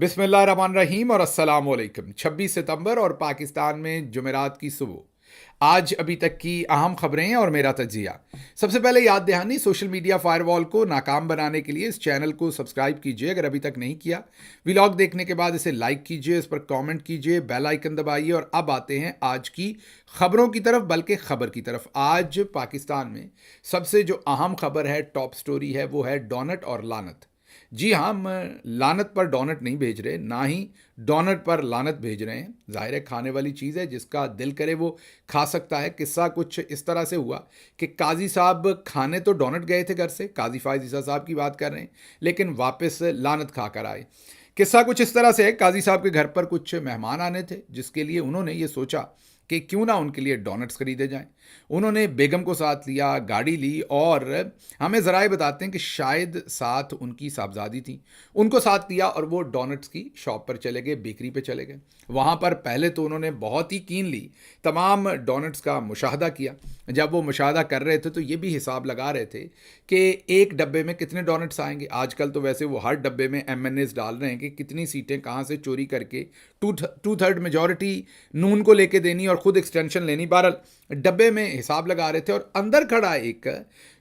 बिस्मिल्लाहिर्रहमानिर्रहीम और अस्सलाम वालेकुम। 26 सितंबर और पाकिस्तान में जुमेरात की सुबह। आज अभी तक की अहम खबरें और मेरा तजिया। सबसे पहले याद दहानी, सोशल मीडिया फायरवॉल को नाकाम बनाने के लिए इस चैनल को सब्सक्राइब कीजिए अगर अभी तक नहीं किया। व्लॉग देखने के बाद इसे लाइक कीजिए, इस पर कमेंट कीजिए, बेल आइकन दबाइए। और अब आते हैं आज की खबरों की तरफ, बल्कि खबर की तरफ। आज पाकिस्तान में सबसे जो अहम खबर है, टॉप स्टोरी है, वो है डोनट और लानत। जी हाँ, हम लानत पर डोनट नहीं भेज रहे, ना ही डोनट पर लानत भेज रहे हैं। ज़ाहिर है खाने वाली चीज़ है, जिसका दिल करे वो खा सकता है। किस्सा कुछ इस तरह से हुआ कि काजी साहब खाने तो डोनट गए थे घर से, काजी फायज ईसा साहब की बात कर रहे हैं, लेकिन वापस लानत खा कर आए। किस्सा कुछ इस तरह से है, काजी साहब के घर पर कुछ मेहमान आने थे, जिसके लिए उन्होंने ये सोचा कि क्यों ना उनके लिए डोनट्स खरीदे जाएं। उन्होंने बेगम को साथ लिया, गाड़ी ली, और हमें ज़राए बताते हैं कि शायद साथ उनकी साहबजादी थी, उनको साथ लिया और वो डोनट्स की शॉप पर चले गए, बेकरी पे चले गए। वहाँ पर पहले तो उन्होंने बहुत ही कीनली तमाम डोनट्स का मुशाहदा किया। जब वो मुशाहदा कर रहे थे तो ये भी हिसाब लगा रहे थे कि एक डब्बे में कितने डोनट्स आएंगे। आजकल तो वैसे वो हर डब्बे में M&As डाल रहे हैं कि कितनी सीटें कहाँ से चोरी करके टू थर्ड मेजॉरिटी नून को लेके देनी और ख़ुद एक्सटेंशन लेनी। बहरहाल डब्बे में हिसाब लगा रहे थे, और अंदर खड़ा एक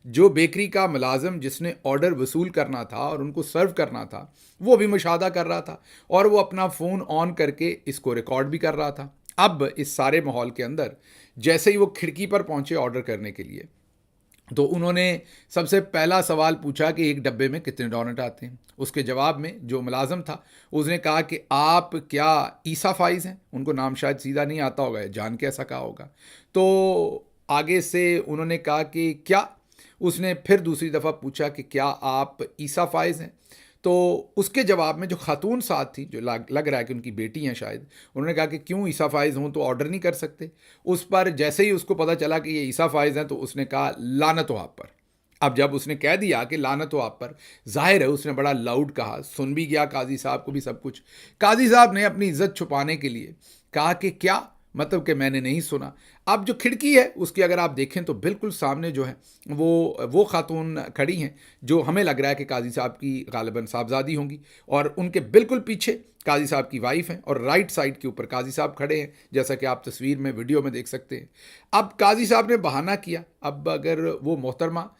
जो बेकरी का मुलाजिम जिसने ऑर्डर वसूल करना था और उनको सर्व करना था, वो भी मुशाहदा कर रहा था, और वो अपना फ़ोन ऑन करके इसको रिकॉर्ड भी कर रहा था। अब इस सारे माहौल के अंदर जैसे ही वो खिड़की पर पहुंचे ऑर्डर करने के लिए, तो उन्होंने सबसे पहला सवाल पूछा कि एक डब्बे में कितने डोनट आते हैं। उसके जवाब में जो मुलाजम था उसने कहा कि आप क्या ईसा फाइज हैं। उनको नाम शायद सीधा नहीं आता होगा, जान के ऐसा कहा होगा। तो आगे से उन्होंने कहा कि क्या, उसने फिर दूसरी दफ़ा पूछा कि क्या आप ईसा फाइज हैं। तो उसके जवाब में जो खातून साथ थी, जो लग रहा है कि उनकी बेटी हैं शायद, उन्होंने कहा कि क्यों ईसा फाइज हूँ तो ऑर्डर नहीं कर सकते। उस पर जैसे ही उसको पता चला कि ये ईसा फाइज हैं तो उसने कहा लानत हो आप पर। अब जब उसने कह दिया कि लानत हो आप पर, जाहिर है उसने बड़ा लाउड कहा, सुन भी गया काजी साहब को भी सब कुछ। काजी साहब ने अपनी इज्जत छुपाने के लिए कहा कि क्या, मतलब कि मैंने नहीं सुना। अब जो खिड़की है उसकी अगर आप देखें तो बिल्कुल सामने जो है वो खातून खड़ी हैं जो हमें लग रहा है कि काजी साहब की गालिबन साहबजादी होंगी, और उनके बिल्कुल पीछे काजी साहब की वाइफ हैं, और राइट साइड के ऊपर काजी साहब खड़े हैं, जैसा कि आप तस्वीर में वीडियो में देख सकते हैं। अब काजी साहब ने बहाना किया। अब अगर वो मोहतरमा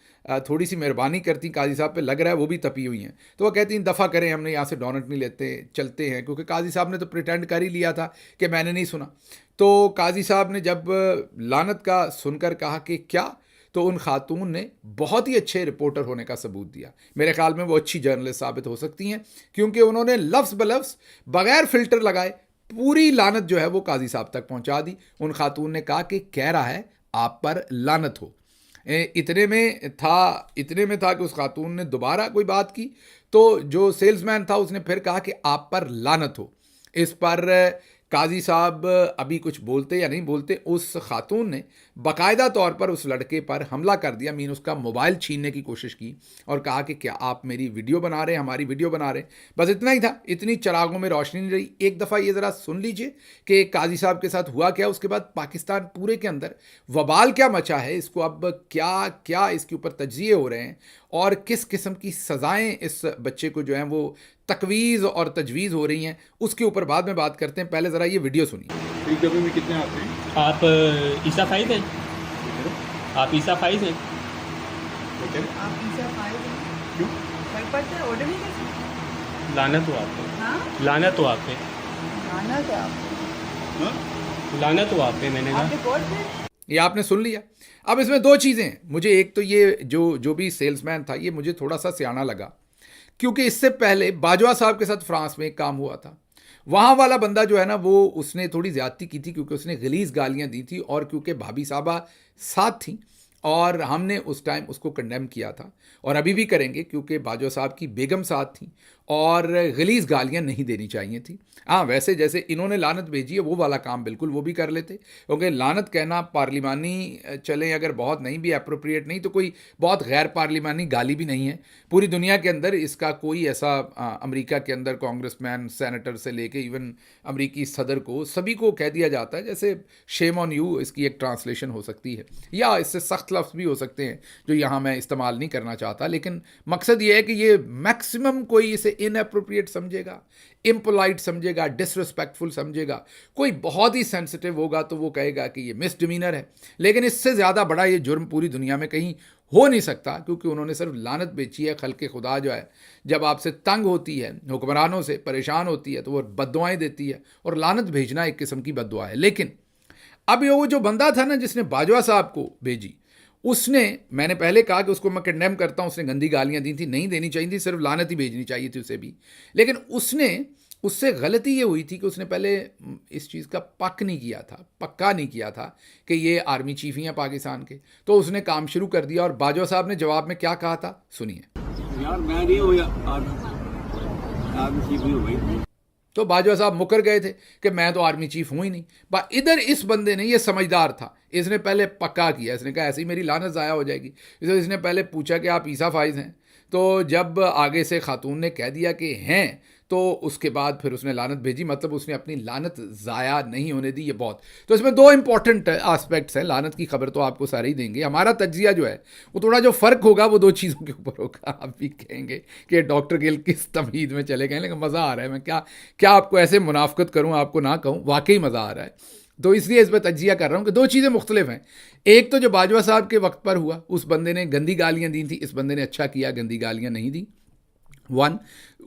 थोड़ी सी मेहरबानी करती, काजी साहब पे लग रहा है वो भी तपी हुई हैं, तो वो कहती दफ़ा करें, हमने यहाँ से डोनट नहीं लेते, चलते हैं। क्योंकि काजी साहब ने तो प्रिटेंड कर ही लिया था कि मैंने नहीं सुना। तो काजी साहब ने जब लानत का सुनकर कहा कि क्या, तो उन खातून ने बहुत ही अच्छे रिपोर्टर होने का सबूत दिया। मेरे ख्याल में वो अच्छी जर्नलिस्ट साबित हो सकती हैं, क्योंकि उन्होंने लफ्ज़ बलफ्ज़ बग़ैर फ़िल्टर लगाए पूरी लानत जो है वो काजी साहब तक पहुंचा दी। उन खातून ने कहा कि कह रहा है आप पर लानत हो। इतने में था कि उस खातून ने दोबारा कोई बात की, तो जो सेल्समैन था उसने फिर कहा कि आप पर लानत हो। इस पर काजी साहब अभी कुछ बोलते या नहीं बोलते, उस खातून ने बाकायदा तौर पर उस लड़के पर हमला कर दिया, मीन उसका मोबाइल छीनने की कोशिश की, और कहा कि क्या आप मेरी वीडियो बना रहे हैं, हमारी वीडियो बना रहे हैं। बस इतना ही था, इतनी चरागों में रोशनी नहीं रही। एक दफ़ा ये ज़रा सुन लीजिए कि काजी साहब के साथ हुआ क्या, उसके बाद पाकिस्तान पूरे के अंदर वबाल क्या मचा है, इसको अब क्या क्या इसके ऊपर तज्जिए हो रहे हैं, और किस किस्म की सज़ाएँ इस बच्चे को जो हैं वो तकवीज़ और तजवीज़ हो रही हैं, उसके ऊपर बाद में बात करते हैं। पहले ज़रा ये वीडियो सुनिए। एक डब्बे में कितने आते हैं? आप ईसा फाइज हैं? आप ईसा फाइज हैं? आप ईसा फाइज हैं? क्यों? घर पर से ऑर्डर नहीं कर सकते? लानत हो आप पे, हाँ? लानत हो आप पे, लानत है आपको। हाँ? लानत हो आप पे। मैंने आप कहा रिकॉर्ड पे? ये आपने सुन लिया। अब इसमें दो चीज़ें हैं। मुझे एक तो ये जो भी सेल्समैन था, ये मुझे थोड़ा सा सियाना लगा, क्योंकि इससे पहले बाजवा साहब के साथ फ्रांस में एक काम हुआ था। वहाँ वाला बंदा जो है ना, वो उसने थोड़ी ज़्यादती की थी, क्योंकि उसने गलीज़ गालियाँ दी थी, और क्योंकि भाभी साहबा साथ थी, और हमने उस टाइम उसको कंडेम किया था, और अभी भी करेंगे, क्योंकि बाजवा साहब की बेगम साथ थी और गलीज़ गालियाँ नहीं देनी चाहिए थी। हाँ, वैसे जैसे इन्होंने लानत भेजी है वो वाला काम बिल्कुल वो भी कर लेते, क्योंकि लानत कहना पार्लिमानी चले अगर बहुत नहीं भी अप्रोप्रिएट नहीं, तो कोई बहुत गैर पार्लिमानी गाली भी नहीं है। पूरी दुनिया के अंदर इसका कोई ऐसा अमेरिका के अंदर कांग्रेसमैन, सेनेटर से लेके इवन अमेरिकी सदर को, सभी को कह दिया जाता है जैसे शेम ऑन यू, इसकी एक ट्रांसलेशन हो सकती है, या इससे सख्त लफ्ज़ भी हो सकते हैं जो यहाँ मैं इस्तेमाल नहीं करना चाहता। लेकिन मकसद ये है कि ये मैक्सिमम कोई इसे इनअप्रोप्रिएट समझेगा, इम्पोलाइट समझेगा, डिसरिस्पेक्टफुल समझेगा। कोई बहुत ही सेंसिटिव होगा तो वो कहेगा कि ये मिसडिमीनर है, लेकिन इससे ज़्यादा बड़ा ये जुर्म पूरी दुनिया में कहीं हो नहीं सकता, क्योंकि उन्होंने सिर्फ लानत बेची है। खल्के खुदा जो है जब आपसे तंग होती है, हुक्मरानों से परेशान होती है, तो वो बद्दुआएं देती है, और लानत भेजना एक किस्म की बद्दुआ है। लेकिन अब ये वो जो बंदा था ना जिसने बाजवा साहब को भेजी, उसने, मैंने पहले कहा कि उसको मैं कंडेम करता हूँ, उसने गंदी गालियाँ दी थी, नहीं देनी चाहिए थी, सिर्फ लानत ही भेजनी चाहिए थी उसे भी। लेकिन उससे गलती ये हुई थी कि उसने पहले इस चीज़ का पक्का नहीं किया था कि ये आर्मी चीफ ही हैं पाकिस्तान के। तो उसने काम शुरू कर दिया, और बाजवा साहब ने जवाब में क्या कहा था, सुनिए। यार मैं नहीं हुआ आर्मी चीफ नहीं हुई। तो बाजवा साहब मुकर गए थे कि मैं तो आर्मी चीफ हूँ ही नहीं। इधर इस बंदे ने, ये समझदार था, इसने पहले पक्का किया, इसने कहा ऐसे ही मेरी लानत ज़ाया हो जाएगी। इसने पहले पूछा कि आप ईसा फाइज हैं, तो जब आगे से खातून ने कह दिया कि हैं, तो उसके बाद फिर उसने लानत भेजी, मतलब उसने अपनी लानत ज़ाया नहीं होने दी। ये बहुत, तो इसमें दो इंपॉर्टेंट एस्पेक्ट्स हैं। लानत की खबर तो आपको सारे ही देंगे, हमारा तज्जिया जो है वो थोड़ा जो फ़र्क होगा वो दो चीज़ों के ऊपर होगा। आप भी कहेंगे कि डॉक्टर गिल किस तमहीद में चले गए, लेकिन मज़ा आ रहा है। मैं क्या आपको ऐसे मुनाफकत करूँ, आपको ना कहूँ, वाकई मज़ा आ रहा है। तो इसलिए इस पर तज्जिया कर रहा हूँ कि दो चीज़ें मुख्तलिफ हैं। एक तो जो बाजवा साहब के वक्त पर हुआ, उस बंदे ने गंदी गालियाँ दी थी, इस बंदे ने अच्छा किया, गंदी गालियाँ नहीं दी।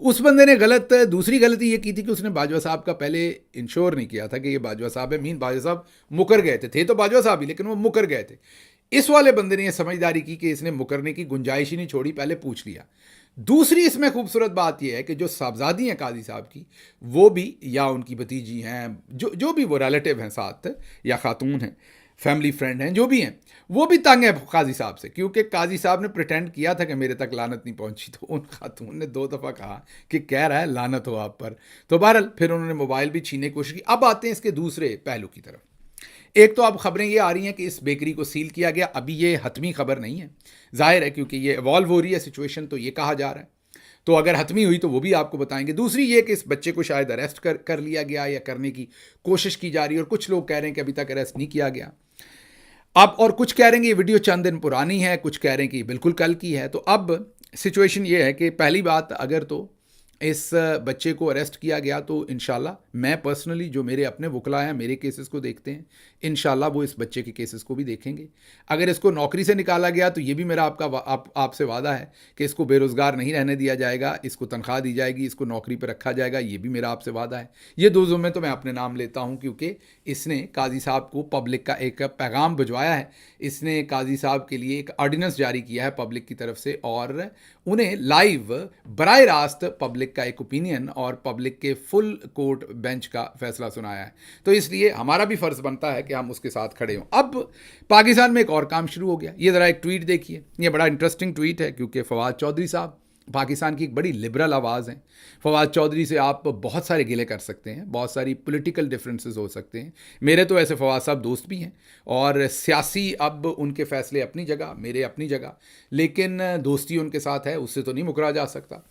उस बंदे ने गलत, दूसरी गलती ये की थी कि उसने बाजवा साहब का पहले इंश्योर नहीं किया था कि ये बाजवा साहब है। बाजवा साहब मुकर गए थे तो बाजवा साहब ही, लेकिन वो मुकर गए थे। इस वाले बंदे ने ये समझदारी की कि इसने मुकरने की गुंजाइश ही नहीं छोड़ी, पहले पूछ लिया। दूसरी इसमें खूबसूरत बात यह है कि जो साहबजादी हैं काजी साहब की, वो भी, या उनकी भतीजी हैं, जो भी वो रिलेटिव हैं साथ, या खातून हैं, फैमिली फ्रेंड हैं, जो भी हैं, वो भी तंग है काजी साहब से, क्योंकि काजी साहब ने प्रिटेंड किया था कि मेरे तक लानत नहीं पहुंची। तो उन खातून ने 2 दफ़ा कहा कि कह रहा है लानत हो आप पर। तो बहरहाल फिर उन्होंने मोबाइल भी छीनने की कोशिश की। अब आते हैं इसके दूसरे पहलू की तरफ। एक तो अब खबरें ये आ रही हैं कि इस बेकरी को सील किया गया। अभी ये हतमी खबर नहीं है, जाहिर है, क्योंकि ये इवॉल्व हो रही है सिचुएशन, तो ये कहा जा रहा है। तो अगर हतमी हुई तो वो भी आपको बताएंगे। दूसरी ये कि इस बच्चे को शायद अरेस्ट कर लिया गया, या करने की कोशिश की जा रही है, और कुछ लोग कह रहे हैं कि अभी तक अरेस्ट नहीं किया गया। अब और कुछ कह रहे हैं कि ये वीडियो चंद दिन पुरानी है, कुछ कह रहे हैं कि बिल्कुल कल की है। तो अब सिचुएशन ये है कि पहली बात, अगर तो इस बच्चे को अरेस्ट किया गया तो इंशाल्लाह मैं पर्सनली, जो मेरे अपने वकला हैं, मेरे केसेस को देखते हैं, इंशाल्लाह वो इस बच्चे के केसेस को भी देखेंगे। अगर इसको नौकरी से निकाला गया तो ये भी मेरा आपसे वादा है कि इसको बेरोज़गार नहीं रहने दिया जाएगा, इसको तनख्वाह दी जाएगी, इसको नौकरी पर रखा जाएगा, ये भी मेरा आपसे वादा है। ये दो ज़ुम्मे तो मैं अपने नाम लेता हूँ, क्योंकि इसने काजी साहब को पब्लिक का एक पैगाम भिजवाया है। इसने काजी साहब के लिए एक ऑर्डिनेंस जारी किया है पब्लिक की तरफ से, और उन्हें लाइव बराह रास्त पब्लिक का एक ओपिनियन और पब्लिक के फुल कोर्ट बेंच का फैसला सुनाया है। तो इसलिए हमारा भी फ़र्ज़ बनता है कि हम उसके साथ खड़े हों। अब पाकिस्तान में एक और काम शुरू हो गया। ये ज़रा एक ट्वीट देखिए, ये बड़ा इंटरेस्टिंग ट्वीट है, क्योंकि फवाद चौधरी साहब पाकिस्तान की एक बड़ी लिबरल आवाज़ हैं। फवाद चौधरी से आप बहुत सारे गिले कर सकते हैं, बहुत सारी पॉलिटिकल डिफरेंसेस हो सकते हैं। मेरे तो ऐसे फवाद साहब दोस्त भी हैं, और सियासी अब उनके फ़ैसले अपनी जगह, मेरे अपनी जगह, लेकिन दोस्ती उनके साथ है, उससे तो नहीं मुकरा जा सकता।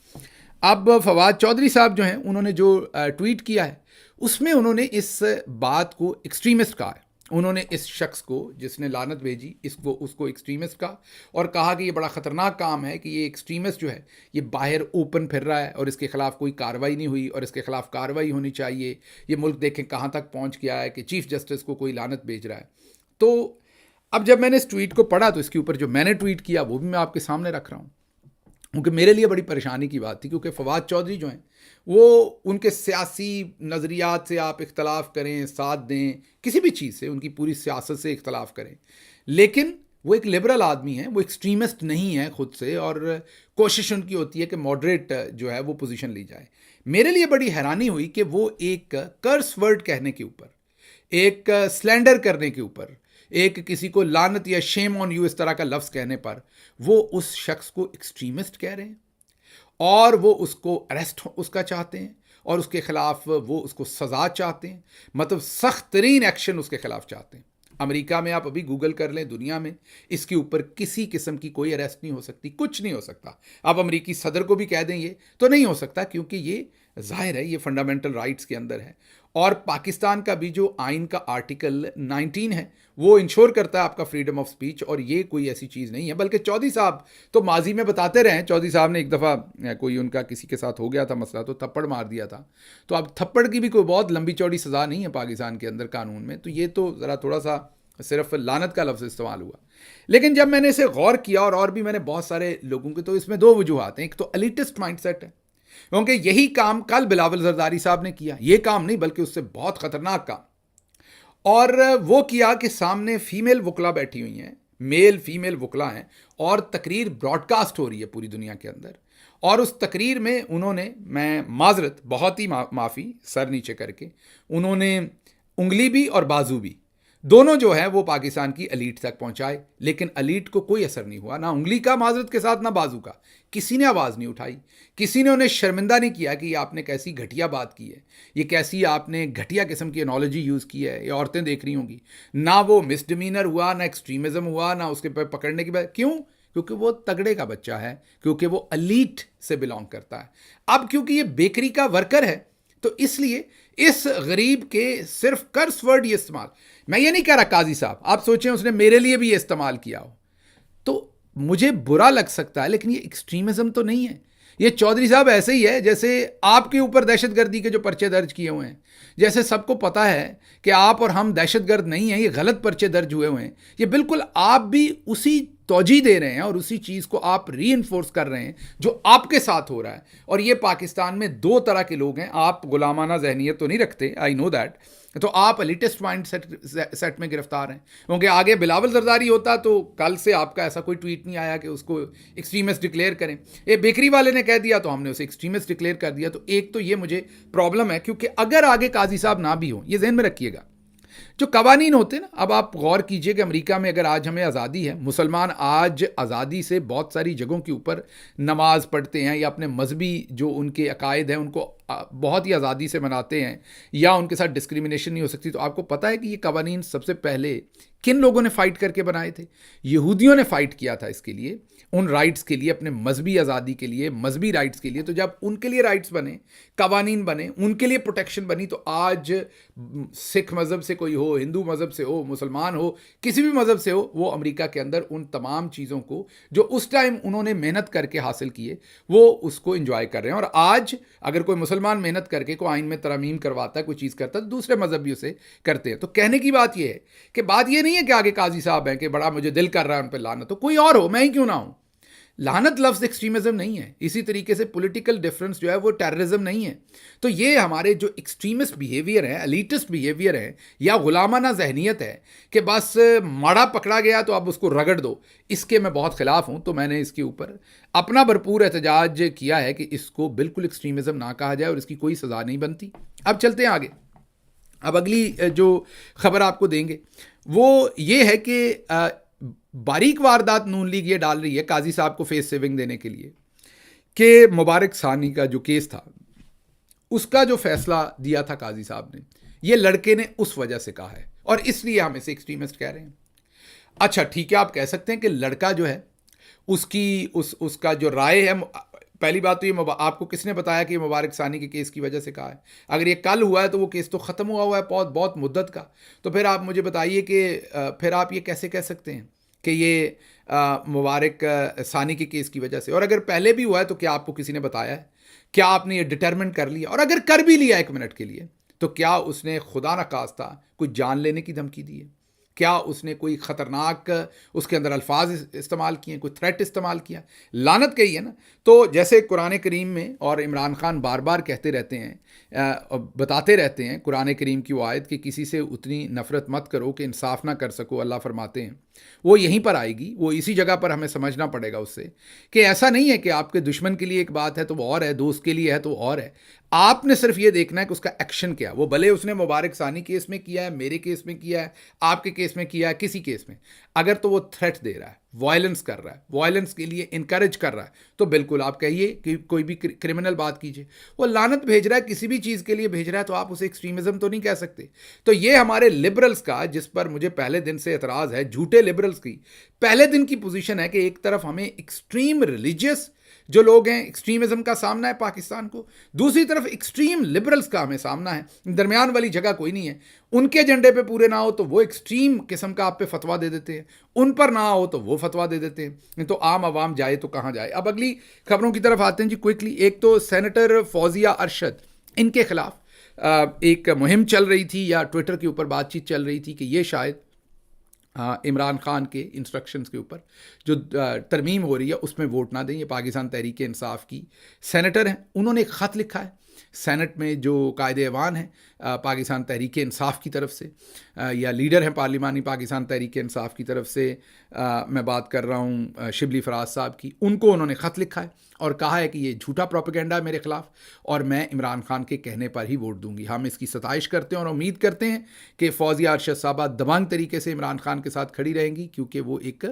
अब फवाद चौधरी साहब जो हैं, उन्होंने जो ट्वीट किया है उसमें उन्होंने इस बात को एक्सट्रीमिस्ट कहा है। उन्होंने इस शख्स को जिसने लानत भेजी उसको एक्सट्रीमिस्ट कहा, और कहा कि ये बड़ा ख़तरनाक काम है कि ये एक्सट्रीमिस्ट जो है ये बाहर ओपन फिर रहा है, और इसके ख़िलाफ़ कोई कार्रवाई नहीं हुई, और इसके ख़िलाफ़ कार्रवाई होनी चाहिए। ये मुल्क देखें कहाँ तक पहुँच गया है कि चीफ़ जस्टिस को कोई लानत भेज रहा है। तो अब जब मैंने इस ट्वीट को पढ़ा तो इसके ऊपर जो मैंने ट्वीट किया वो भी मैं आपके सामने रख रहा हूँ, क्योंकि मेरे लिए बड़ी परेशानी की बात थी। क्योंकि फवाद चौधरी जो हैं, वो उनके सियासी नज़रियात से आप इख्तलाफ करें, साथ दें, किसी भी चीज़ से, उनकी पूरी सियासत से इख्तलाफ करें, लेकिन वो एक लिबरल आदमी हैं, वो एक्सट्रीमिस्ट नहीं है खुद से, और कोशिश उनकी होती है कि मॉडरेट जो है वो पोजीशन ली जाए। मेरे लिए बड़ी हैरानी हुई कि वो एक कर्स वर्ड कहने के ऊपर, एक स्लैंडर करने के ऊपर, एक किसी को लानत या शेम ऑन यू इस तरह का लफ्ज़ कहने पर वो उस शख्स को एक्सट्रीमिस्ट कह रहे हैं, और वो उसको अरेस्ट उसका चाहते हैं, और उसके ख़िलाफ़ वो उसको सज़ा चाहते हैं, मतलब सख्त तरीन एक्शन उसके ख़िलाफ़ चाहते हैं। अमेरिका में आप अभी गूगल कर लें, दुनिया में इसके ऊपर किसी किस्म की कोई अरेस्ट नहीं हो सकती, कुछ नहीं हो सकता। आप अमेरिकी सदर को भी कह दें ये तो नहीं हो सकता, क्योंकि ये ظاہر ہے یہ فنڈامنٹل رائٹس کے اندر ہے، اور پاکستان کا بھی جو آئین کا آرٹیکل 19 ہے وہ انشور کرتا ہے آپ کا فریڈم آف سپیچ، اور یہ کوئی ایسی چیز نہیں ہے۔ بلکہ چودھری صاحب تو ماضی میں بتاتے رہے ہیں، چودھری صاحب نے ایک دفعہ کوئی ان کا کسی کے ساتھ ہو گیا تھا مسئلہ تو تھپڑ مار دیا تھا، تو اب تھپڑ کی بھی کوئی بہت لمبی چوڑی سزا نہیں ہے پاکستان کے اندر قانون میں، تو یہ تو ذرا تھوڑا سا صرف لعنت کا لفظ استعمال ہوا۔ لیکن جب میں نے اسے غور کیا، اور بھی میں نے بہت سارے لوگوں کے، تو اس میں دو وجوہات ہیں۔ ایک تو الیٹسٹ مائنڈ سیٹ ہے، کیونکہ یہی کام کل بلاول زرداری صاحب نے کیا، یہ کام نہیں بلکہ اس سے بہت خطرناک کام، اور وہ کیا کہ سامنے فیمیل وکلا بیٹھی ہوئی ہیں، میل فیمیل وکلا ہیں، اور تقریر براڈ کاسٹ ہو رہی ہے پوری دنیا کے اندر، اور اس تقریر میں انہوں نے، میں معذرت بہت ہی معافی سر نیچے کر کے، انہوں نے انگلی بھی اور بازو بھی دونوں جو ہے وہ پاکستان کی ایلیٹ تک پہنچائے، لیکن ایلیٹ کو کوئی اثر نہیں ہوا، نہ انگلی کا معذرت کے ساتھ نہ بازو کا، کسی نے آواز نہیں اٹھائی، کسی نے انہیں شرمندہ نہیں کیا کہ یہ آپ نے کیسی گھٹیا بات کی ہے، یہ کیسی آپ نے گھٹیا قسم کی انالوجی یوز کی ہے، یہ عورتیں دیکھ رہی ہوں گی، نہ وہ مس ڈیمینر ہوا، نہ ایکسٹریمزم ہوا، نہ اس کے پکڑنے کی بات۔ کیوں؟ کیونکہ وہ تگڑے کا بچہ ہے، کیونکہ وہ ایلیٹ سے بلانگ کرتا ہے۔ اب کیونکہ یہ بیکری کا ورکر ہے تو اس لیے اس غریب کے صرف کرس ورڈ یہ استعمال، میں یہ نہیں کہہ رہا قاضی صاحب، آپ سوچیں اس نے میرے لیے بھی یہ استعمال کیا ہو تو مجھے برا لگ سکتا ہے، لیکن یہ ایکسٹریمزم تو نہیں ہے۔ یہ چودھری صاحب ایسے ہی ہے جیسے آپ کے اوپر دہشت گردی کے جو پرچے درج کیے ہوئے ہیں، جیسے سب کو پتہ ہے کہ آپ اور ہم دہشت گرد نہیں ہیں، یہ غلط پرچے درج ہوئے ہوئے ہیں، یہ بالکل آپ بھی اسی توجہ دے رہے ہیں اور اسی چیز کو آپ ری انفورس کر رہے ہیں جو آپ کے ساتھ ہو رہا ہے۔ اور یہ پاکستان میں دو طرح کے لوگ ہیں، آپ غلامانہ ذہنیت تو نہیں رکھتے، آئی نو دیٹ، تو آپ ایلیٹسٹ مائنڈ سیٹ میں گرفتار ہیں، کیونکہ آگے بلاول زرداری ہوتا تو کل سے آپ کا ایسا کوئی ٹویٹ نہیں آیا کہ اس کو ایکسٹریمسٹ ڈکلیئر کریں، یہ بیکری والے نے کہہ دیا تو ہم نے اسے ایکسٹریمسٹ ڈکلیئر کر دیا۔ تو ایک تو یہ مجھے پرابلم ہے، کیونکہ اگر آگے قاضی صاحب نہ بھی ہوں، یہ ذہن میں رکھیے گا، جو قوانین ہوتے ہیں نا، اب آپ غور کیجئے کہ امریکہ میں اگر آج ہمیں آزادی ہے، مسلمان آج آزادی سے بہت ساری جگہوں کے اوپر نماز پڑھتے ہیں یا اپنے مذہبی جو ان کے عقائد ہیں ان کو بہت ہی آزادی سے مناتے ہیں، یا ان کے ساتھ ڈسکریمنیشن نہیں ہو سکتی، تو آپ کو پتہ ہے کہ یہ قوانین سب سے پہلے کن لوگوں نے فائٹ کر کے بنائے تھے؟ یہودیوں نے فائٹ کیا تھا اس کے لیے، ان رائٹس کے لیے، اپنے مذہبی آزادی کے لیے، مذہبی رائٹس کے لیے۔ تو جب ان کے لیے رائٹس بنے، قوانین بنے، ان کے لیے پروٹیکشن بنی، تو آج سکھ مذہب سے کوئی ہو، ہندو مذہب سے ہو، مسلمان ہو، کسی بھی مذہب سے ہو، وہ امریکہ کے اندر ان تمام چیزوں کو جو اس ٹائم انہوں نے محنت کر کے حاصل کیے، وہ اس کو انجوائے کر رہے ہیں۔ اور آج اگر کوئی مسلمان محنت کر کے کوئی آئین میں ترامیم کرواتا ہے، کوئی چیز کرتا ہے، تو دوسرے مذہب بھی اسے کرتے ہیں۔ تو کہنے کی بات یہ ہے کہ بات یہ نہیں ہے کہ آگے قاضی صاحب ہیں کہ بڑا مجھے دل کر رہا ہے ان پہ لعنت، تو کوئی اور ہو، میں ہی کیوں نہ ہوں۔ لعنت لفظ ایکسٹریمزم نہیں ہے، اسی طریقے سے پولیٹیکل ڈیفرنس جو ہے وہ ٹیررزم نہیں ہے۔ تو یہ ہمارے جو ایکسٹریمسٹ بیہیویئر ہیں، ایلیٹسٹ بیہیویئر ہیں، یا غلامانہ ذہنیت ہے کہ بس ماڑا پکڑا گیا تو اب اس کو رگڑ دو، اس کے میں بہت خلاف ہوں۔ تو میں نے اس کے اوپر اپنا بھرپور احتجاج کیا ہے کہ اس کو بالکل ایکسٹریمزم نہ کہا جائے اور اس کی کوئی سزا نہیں بنتی۔ اب چلتے ہیں آگے، اب اگلی جو خبر آپ کو دیں گے وہ یہ ہے کہ باریک واردات نون لیگ یہ ڈال رہی ہے قاضی صاحب کو فیس سیونگ دینے کے لیے کہ مبارک ثانی کا جو کیس تھا اس کا جو فیصلہ دیا تھا قاضی صاحب نے، یہ لڑکے نے اس وجہ سے کہا ہے اور اس لیے ہم اسے ایکسٹریمسٹ کہہ رہے ہیں۔ اچھا ٹھیک ہے، آپ کہہ سکتے ہیں کہ لڑکا جو ہے اس کا جو رائے ہے، پہلی بات تو یہ آپ کو کس نے بتایا کہ یہ مبارک ثانی کے کیس کی وجہ سے کہا ہے؟ اگر یہ کل ہوا ہے تو وہ کیس تو ختم ہوا ہے بہت مدت کا، تو پھر آپ مجھے بتائیے کہ پھر آپ یہ کیسے کہہ سکتے ہیں کہ یہ مبارک ثانی کے کیس کی وجہ سے؟ اور اگر پہلے بھی ہوا ہے تو کیا آپ کو کسی نے بتایا ہے؟ کیا آپ نے یہ ڈٹرمن کر لیا؟ اور اگر کر بھی لیا 1 منٹ کے لیے تو کیا اس نے خدا نخواستہ کوئی جان لینے کی دھمکی دی ہے؟ کیا اس نے کوئی خطرناک اس کے اندر الفاظ استعمال کیے ہیں، کوئی تھریٹ استعمال کیا؟ لعنت کہی ہے نا۔ تو جیسے قرآن کریم میں، اور عمران خان بار بار کہتے رہتے ہیں، بتاتے رہتے ہیں قرآن کریم کی وہ آیت کہ کسی سے اتنی نفرت مت کرو کہ انصاف نہ کر سکو، اللہ فرماتے ہیں وہ یہیں پر آئے گی، وہ اسی جگہ پر ہمیں سمجھنا پڑے گا اس سے کہ ایسا نہیں ہے کہ آپ کے دشمن کے لیے ایک بات ہے تو وہ اور ہے، دوست کے لیے ہے تو وہ اور ہے۔ آپ نے صرف یہ دیکھنا ہے کہ اس کا ایکشن کیا ہے، وہ بھلے اس نے مبارک ثانی کیس میں کیا ہے، میرے کیس میں کیا ہے، آپ کے کیس میں کیا ہے، کسی کیس میں، اگر تو وہ تھریٹ دے رہا ہے، وائلنس کر رہا ہے، وائلنس کے لیے انکریج کر رہا ہے، تو بالکل آپ کہیے کہ کوئی بھی کرمنل بات کیجیے۔ وہ لعنت بھیج رہا ہے، کسی بھی چیز کے لیے بھیج رہا ہے، تو آپ اسے ایکسٹریمزم تو نہیں کہہ سکتے۔ تو یہ ہمارے لبرلز کا، جس پر مجھے پہلے دن سے اعتراض ہے، جھوٹے لبرلز کی پہلے دن کی پوزیشن ہے کہ ایک طرف ہمیں ایکسٹریم ریلیجیس جو لوگ ہیں ایکسٹریمزم کا سامنا ہے پاکستان کو, دوسری طرف ایکسٹریم لبرلز کا ہمیں سامنا ہے, درمیان والی جگہ کوئی نہیں ہے. ان کے ایجنڈے پہ پورے نہ ہو تو وہ ایکسٹریم قسم کا آپ پہ فتویٰ دے دیتے ہیں, ان پر نہ ہو تو وہ فتویٰ دے دیتے ہیں, تو عام عوام جائے تو کہاں جائے. اب اگلی خبروں کی طرف آتے ہیں جی کوئکلی. ایک تو سینیٹر فوزیہ ارشد, ان کے خلاف ایک مہم چل رہی تھی یا ٹویٹر کے اوپر بات چیت چل رہی تھی کہ یہ شاید عمران خان کے انسٹرکشنز کے اوپر جو ترمیم ہو رہی ہے اس میں ووٹ نہ دیں. یہ پاکستان تحریک انصاف کی سینیٹر ہیں, انہوں نے ایک خط لکھا ہے سینٹ میں جو قائد ایوان ہیں پاکستان تحریک انصاف کی طرف سے, یا لیڈر ہیں پارلیمانی پاکستان تحریک انصاف کی طرف سے, میں بات کر رہا ہوں شبلی فراز صاحب کی. ان کو انہوں نے خط لکھا ہے اور کہا ہے کہ یہ جھوٹا پروپیگنڈا ہے میرے خلاف اور میں عمران خان کے کہنے پر ہی ووٹ دوں گی. ہم اس کی ستائش کرتے ہیں اور امید کرتے ہیں کہ فوزیہ ارشد صاحبہ دبنگ طریقے سے عمران خان کے ساتھ کھڑی رہیں گی, کیونکہ وہ ایک,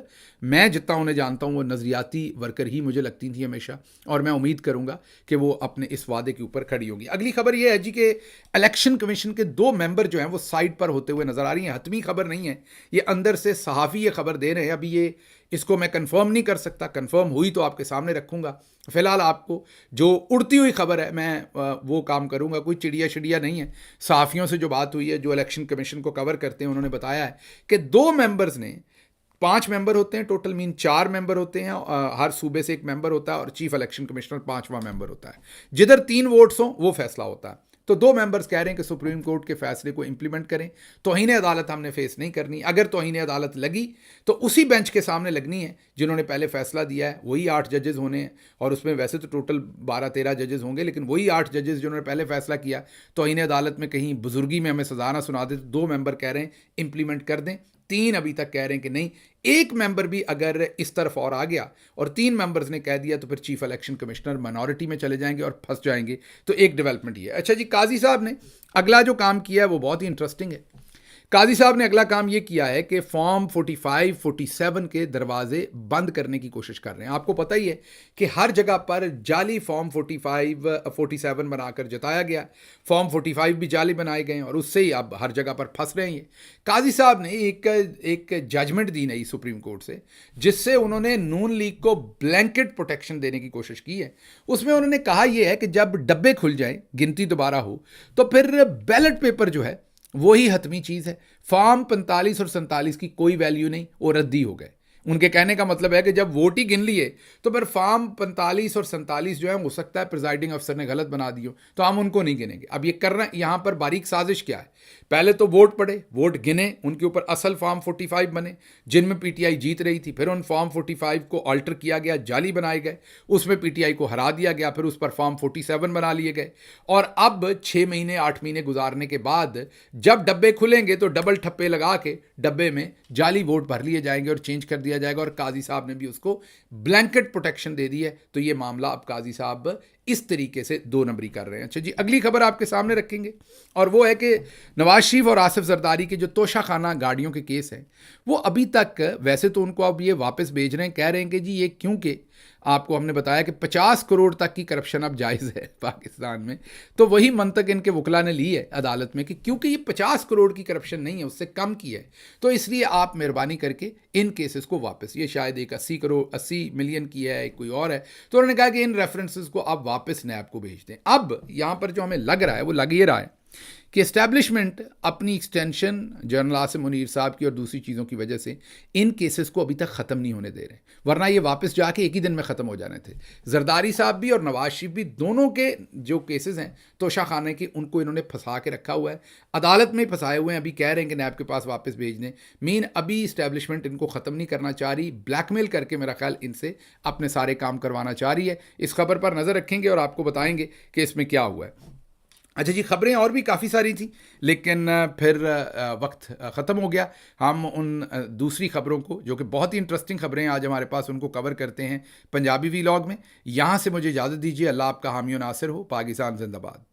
میں جتنا انہیں جانتا ہوں وہ نظریاتی ورکر ہی مجھے لگتی تھیں ہمیشہ, اور میں امید کروں گا کہ وہ اپنے اس وعدے کے اوپر کھڑی ہوں گی. اگلی خبر یہ ہے جی کہ الیکشن کمیشن کے 2 ممبر جو ہیں وہ سائٹ پر ہوتے ہوئے نظر آ رہی ہیں. حتمی خبر نہیں ہے, یہ اندر سے صحافی یہ خبر دے رہے ہیں. ابھی یہ اس کو میں کنفرم نہیں کر سکتا, کنفرم ہوئی تو آپ کے سامنے رکھوں گا. فی الحال آپ کو جو اڑتی ہوئی خبر ہے میں وہ کام کروں گا, کوئی چڑیا نہیں ہے. صحافیوں سے جو بات ہوئی ہے جو الیکشن کمیشن کو کور کرتے ہیں, انہوں نے بتایا ہے کہ 2 ممبرز نے, 5 ممبر ہوتے ہیں ٹوٹل, 4 ممبر ہوتے ہیں, ہر صوبے سے 1 ممبر ہوتا ہے اور چیف الیکشن کمشنر 5واں ممبر ہوتا ہے. جدھر 3 ووٹس ہوں وہ فیصلہ ہوتا ہے. تو 2 ممبرز کہہ رہے ہیں کہ سپریم کورٹ کے فیصلے کو امپلیمنٹ کریں. توہین عدالت ہم نے فیس نہیں کرنی. اگر توہین عدالت لگی تو اسی بینچ کے سامنے لگنی ہے جنہوں نے پہلے فیصلہ دیا ہے, وہی 8 ججز ہونے ہیں, اور اس میں ویسے تو ٹوٹل 12-13 ججز ہوں گے, لیکن وہی 8 ججز جنہوں نے پہلے فیصلہ کیا. توہین عدالت میں کہیں بزرگی میں ہمیں سزا نہ سنا دے. 2 ممبر کہہ رہے ہیں امپلیمنٹ کر دیں, 3 ابھی تک کہہ رہے ہیں کہ نہیں. 1 ممبر بھی اگر اس طرف اور آ گیا اور 3 ممبرز نے کہہ دیا تو پھر چیف الیکشن کمشنر مائنورٹی میں چلے جائیں گے اور پھنس جائیں گے. تو ایک ڈیولپمنٹ یہ ہے. اچھا جی, قاضی صاحب نے اگلا جو کام کیا ہے وہ بہت ہی انٹرسٹنگ ہے. قاضی صاحب نے اگلا کام یہ کیا ہے کہ فارم 45 47 کے دروازے بند کرنے کی کوشش کر رہے ہیں. آپ کو پتہ ہی ہے کہ ہر جگہ پر جعلی فارم 45 47 بنا کر جتایا گیا, فارم 45 بھی جعلی بنائے گئے ہیں اور اس سے ہی اب ہر جگہ پر پھنس رہے ہیں. قاضی صاحب نے ایک ججمنٹ دی نئی سپریم کورٹ سے, جس سے انہوں نے نون لیگ کو بلینکٹ پروٹیکشن دینے کی کوشش کی ہے. اس میں انہوں نے کہا یہ ہے کہ جب ڈبے کھل جائیں, گنتی دوبارہ ہو, تو پھر بیلٹ پیپر جو ہے وہی حتمی چیز ہے. فارم 45 اور 47 کی کوئی ویلیو نہیں, وہ ردی ہو گئے. ان کے کہنے کا مطلب ہے کہ جب ووٹ ہی گن لیے تو پھر فارم 45 اور 47 جو ہے ہو سکتا ہے پریزائڈنگ افسر نے غلط بنا دی ہو, تو ہم ان کو نہیں گنیں گے. اب یہ کرنا یہاں پر باریک سازش کیا ہے, پہلے تو ووٹ پڑے, ووٹ گنے, ان کے اوپر اصل فارم 45 بنے جن میں پی ٹی آئی جیت رہی تھی. پھر ان فارم 45 کو آلٹر کیا گیا, جعلی بنائے گئے, اس میں پی ٹی آئی کو ہرا دیا گیا, پھر اس پر فارم 47 بنا لیے گئے. اور اب 6 مہینے 8 مہینے گزارنے کے بعد جب ڈبے کھلیں گے تو ڈبل ٹھپے لگا کے ڈبے میں جعلی ووٹ بھر لیے جائیں گے اور چینج کر دیا جائے گا. اور قاضی صاحب نے بھی اس کو بلینکٹ پروٹیکشن دے دی ہے. تو یہ معاملہ اب قاضی صاحب اس طریقے سے 2 نمبری کر رہے ہیں. اچھا جی, اگلی خبر آپ کے سامنے رکھیں گے اور وہ ہے کہ نواز شریف اور آصف زرداری کے جو توشہ خانہ گاڑیوں کے کیس ہیں وہ ابھی تک, ویسے تو ان کو اب یہ واپس بھیج رہے ہیں, کہہ رہے ہیں کہ جی یہ کیونکہ آپ کو ہم نے بتایا کہ 50 کروڑ تک کی کرپشن اب جائز ہے پاکستان میں. تو وہی منطق ان کے وکلا نے لی ہے عدالت میں کہ کیونکہ یہ 50 کروڑ کی کرپشن نہیں ہے, اس سے کم کی ہے, تو اس لیے آپ مہربانی کر کے ان کیسز کو واپس, یہ شاید ایک 80 ملین کی ہے, ایک کوئی اور ہے, تو انہوں نے کہا کہ ان ریفرنسز کو آپ واپس نیب کو بھیج دیں. اب یہاں پر جو ہمیں لگ رہا ہے وہ لگ یہ رہا ہے کہ اسٹیبلشمنٹ اپنی ایکسٹینشن جنرل عاصم منیر صاحب کی اور دوسری چیزوں کی وجہ سے ان کیسز کو ابھی تک ختم نہیں ہونے دے رہے ہیں, ورنہ یہ واپس جا کے ایک ہی دن میں ختم ہو جانے تھے. زرداری صاحب بھی اور نواز شریف بھی, دونوں کے جو کیسز ہیں توشہ خانے کے, ان کو انہوں نے پھنسا کے رکھا ہوا ہے, عدالت میں پھنسائے ہوئے ہیں. ابھی کہہ رہے ہیں کہ نیب کے پاس واپس بھیج دیں. ابھی اسٹیبلشمنٹ ان کو ختم نہیں کرنا چاہ رہی, بلیک میل کر کے میرا خیال ان سے اپنے سارے کام کروانا چاہ رہی ہے. اس خبر پر نظر رکھیں گے اور آپ کو بتائیں گے کہ اس میں کیا ہوا ہے. اچھا جی, خبریں اور بھی کافی ساری تھیں لیکن پھر وقت ختم ہو گیا. ہم ان دوسری خبروں کو جو کہ بہت ہی انٹرسٹنگ خبریں آج ہمارے پاس, ان کو کور کرتے ہیں پنجابی وی لاگ میں. یہاں سے مجھے اجازت دیجیے. اللہ آپ کا حامی و ناصر ہو. پاکستان زندہ باد.